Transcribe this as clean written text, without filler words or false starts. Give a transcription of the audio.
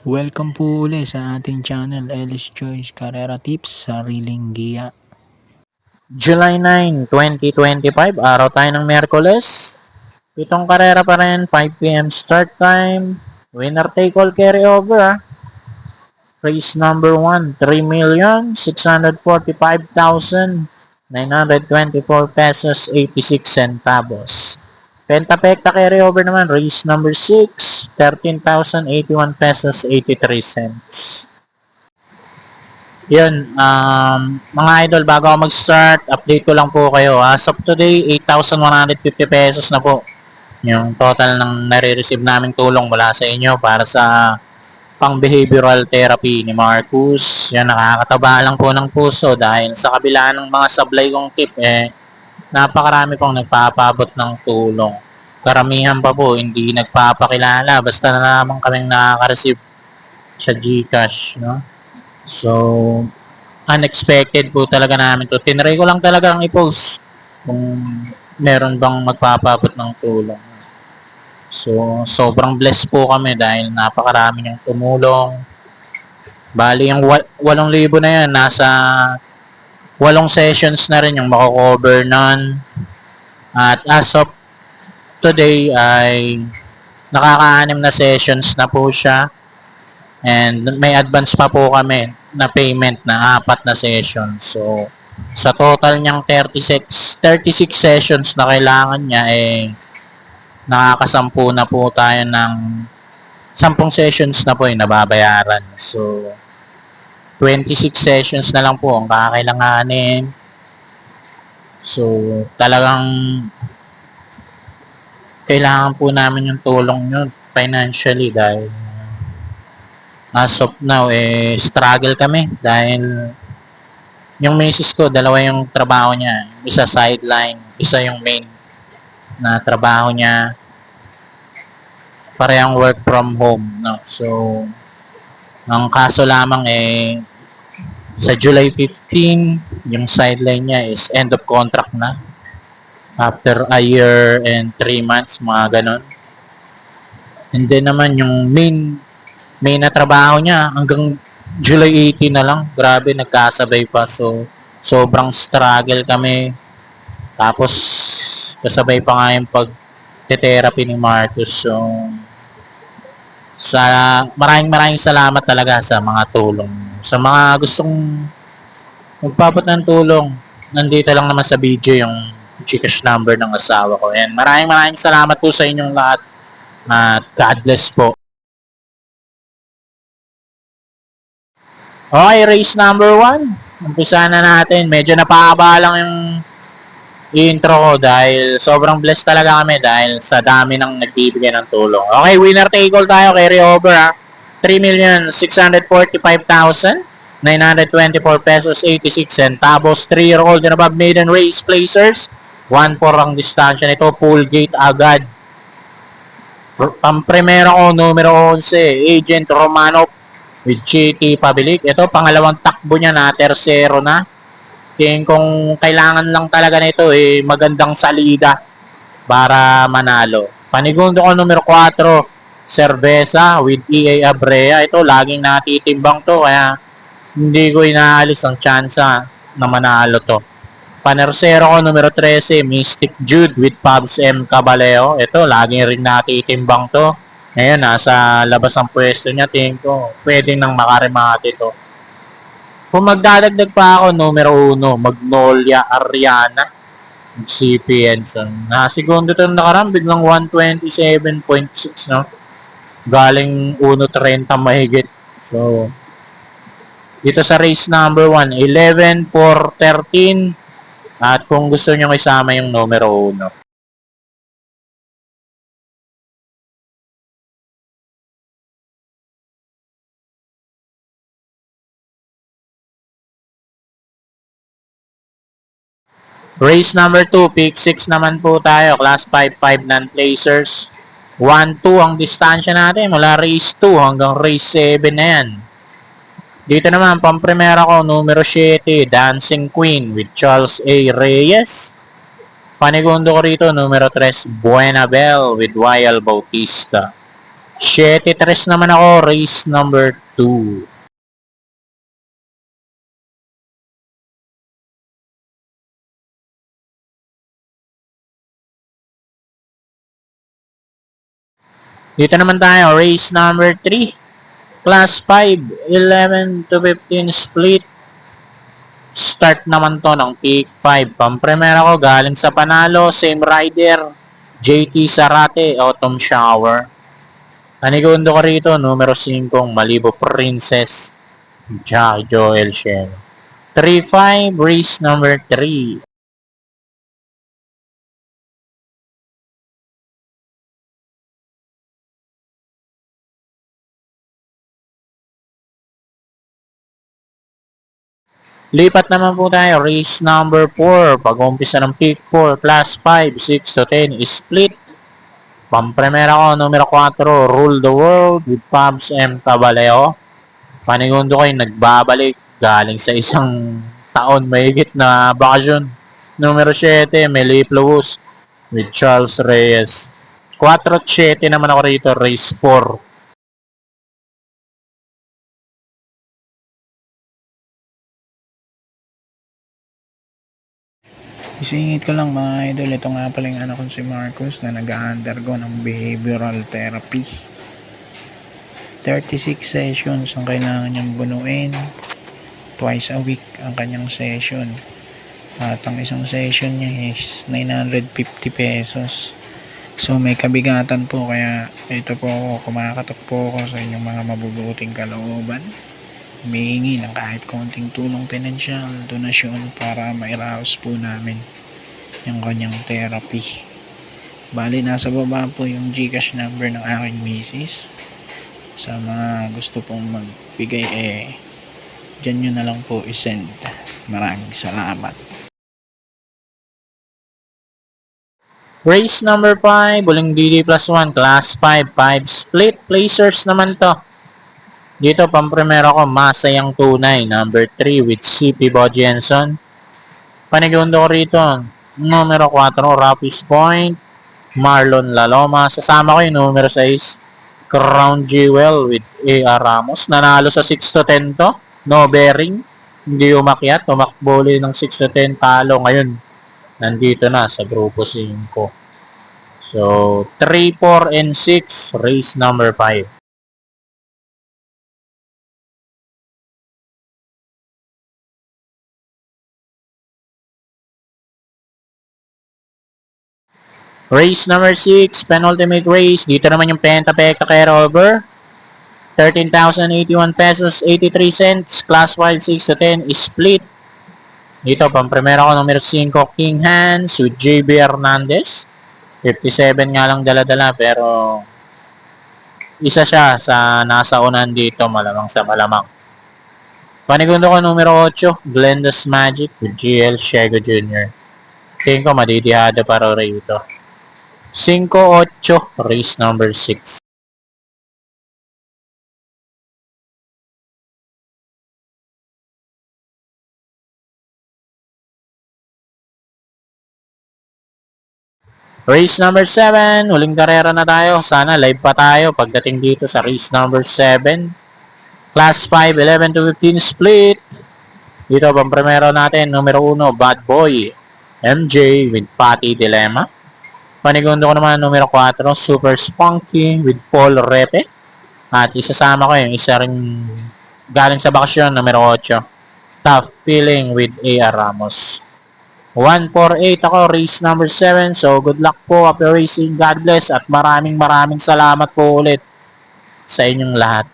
Welcome po ulit sa ating channel, Ellis Choice Carrera Tips, Sariling Giya. July 9, 2025, araw tayo ng Miyerkules. Pitong karera pa rin, 5 p.m. start time. Winner take all carry over. Race number 1, 3,645,924 pesos 86 centavos. Pentapekta carry over naman, race number 6, 13,081 pesos 83 cents. Yun, mga idol, bago ako mag-start, update ko lang po kayo. As of today, 8,150 pesos na po yung total ng nare-receive naming tulong mula sa inyo para sa pang-behavioral therapy ni Marcus. Yan, nakakataba lang po ng puso dahil sa kabila ng mga sablay kong tip, napakarami pong nagpapabot ng tulong. Karamihan pa po, hindi nagpapakilala. Basta na naman kaming nakaka-receive sa GCash, no? So, unexpected po talaga namin to. Tinry ko lang talagang i-post kung meron bang magpapabot ng tulong. So, sobrang blessed po kami dahil napakarami niyang tumulong. Bali, yung 8,000 na yan, nasa 8 sessions na rin yung mako-cover nun. At as of today ay nakaka-6 na sessions na po siya. And may advance pa po kami na payment na 4 na sessions. So, sa total niyang 36 sessions na kailangan niya, nakakasampu na po tayo ng 10 sessions na po yung nababayaran. So, 26 sessions na lang po ang kakailanganin. So, talagang kailangan po namin yung tulong nyo financially dahil as of now, struggle kami dahil yung misis ko, dalawa yung trabaho niya. Isa sideline, isa yung main na trabaho niya. Parehong work from home. No? So, ang kaso lamang sa July 15, yung sideline niya is end of contract na. After a year and 3 months, mga ganon. And then naman yung main na trabaho niya hanggang July 18 na lang. Grabe, nagkasabay pa. So, sobrang struggle kami. Tapos, kasabay pa nga yung pag-therapy ni Marcus. So, maraming salamat talaga sa mga tulong. Sa mga gustong magpapot ng tulong, nandito lang naman sa video yung GCash number ng asawa ko. And maraming salamat po sa inyong lahat. At God bless po. Okay, race number 1. Umpisa na natin. Medyo napahaba lang yung intro ko dahil sobrang blessed talaga kami dahil sa dami ng nagbibigay ng tulong. Okay, winner take all tayo. Carry over ha. 3,645,924 pesos 86 centavos. 3-year-old and above maiden race placers. 1-4 ang distansya nito. Full gate agad. Pang-primera ko, numero 11, Agent Romano with GT Pabilik. Ito, pangalawang takbo niya na, tersero na. Tingin kung kailangan lang talaga nito, magandang salida para manalo. Panigundo ko, numero 4, Cerveza with EA Abrea. Ito, laging natitimbang to, kaya hindi ko inaalis ang tsansa na manalo to. Panersero ko, numero 13, Mystic Jude with Pabs M. Caballeo. Ito, laging rin natitimbang to. Ngayon, nasa labas ang pwesto niya. Tingin ko, pwede nang makarimate ito. Kung magdadagdag pa ako, numero 1, Magnolia Ariana. CP Henson. Segundo ito nakaraan, biglang 127.6, no? Galing 1.30 mahigit. So, dito sa race number 1, 11-4-13. At kung gusto nyo isama yung numero 1. Race number 2, pick 6 naman po tayo. Class 5-5 non-placers. 1-2 ang distansya natin mula race 2 hanggang race 7 na yan. Dito naman, pamprimera ko, numero 7, Dancing Queen with Charles A. Reyes. Panigundo ko rito, numero 3, Buenabel with Wyle Bautista. 7-3 naman ako, race number 2. Dito naman tayo, race number 3. Class 5, 11 to 15 split. Start naman to ng pick 5. Pampremera ko galing sa panalo, same rider, JT Sarate, Autumn Shower. Panigundo ko rito, numero 5, Malibo Princess, Jackie Joel Shen. 3-5, race number 3. Lipat naman po tayo, race number 4. Pag-umpisa ng pick 4, class 5, 6 to 10, split. Pampremera ko, numero 4, Rule the World with Pabs M. Tabaleo. Panigundo ko yung nagbabalik galing sa isang taon mahigit na bakasyon. Numero 7, Melip Lewis with Charles Reyes. 4-7 naman ako rito, race 4. Isingit ko lang mga idol, ito nga pala yung anak ko si Marcos na nag-undergo ng behavioral therapy. 36 sessions ang kailangan niyang bunuin. Twice a week ang kanyang session. At ang isang session niya is 950 pesos. So may kabigatan po, kaya ito po ako, kumakatok po ako sa inyong mga mabubuting kalooban. Humihingi ng kahit konting tulong pinansyal, donasyon para mairaos po namin yung kanyang therapy. Bali, nasa baba po yung GCash number ng aking misis. Sa mga gusto pong magbigay, dyan nyo na lang po isend. Maraming salamat. Race number 5, Buling DD plus 1, class 5, 5 split placers naman to. Dito, pampremera ko, Masayang Tunay, number 3 with CP Bojenson. Panigundo ko rito, numero 4, Rapis Point, Marlon Laloma. Sasama ko yung numero 6, Crown Jewel with A.R. Ramos. Nanalo sa 6 to 10 to, no bearing. Hindi umakyat, tumakbo ulit ng 6 to 10, talo ngayon. Nandito na sa grupo 5. So, 3, 4, and 6, race number 5. Race number 6, penultimate race. Dito naman yung Pentapecta Care-Over. 13,081 pesos, 83 cents. Class 5, 6 to 10, split. Dito, pampremera ko, numero 5, King Hans with JB Hernandez. 57 nga lang dala-dala, pero isa siya sa nasa unan dito, malamang sa malamang. Panigundo ko, numero 8, Glenda's Magic with GL Shego Jr. Tingin ko, madidihado para rito. 5-8, race number 6. Race number 7, huling karera na tayo. Sana live pa tayo pagdating dito sa race number 7. Class 5, 11 to 15 split. Dito, pampremero natin, numero 1, Bad Boy, MJ with Patty Dilemma. Panigundo ko naman, numero 4, Super Spunky with Paul Repe. At isasama ko yung isa rin galing sa bakasyon, numero 8, Tough Feeling with A.R. Ramos. 148 ako, race number 7. So, good luck po, happy racing, God bless, at maraming salamat po ulit sa inyong lahat.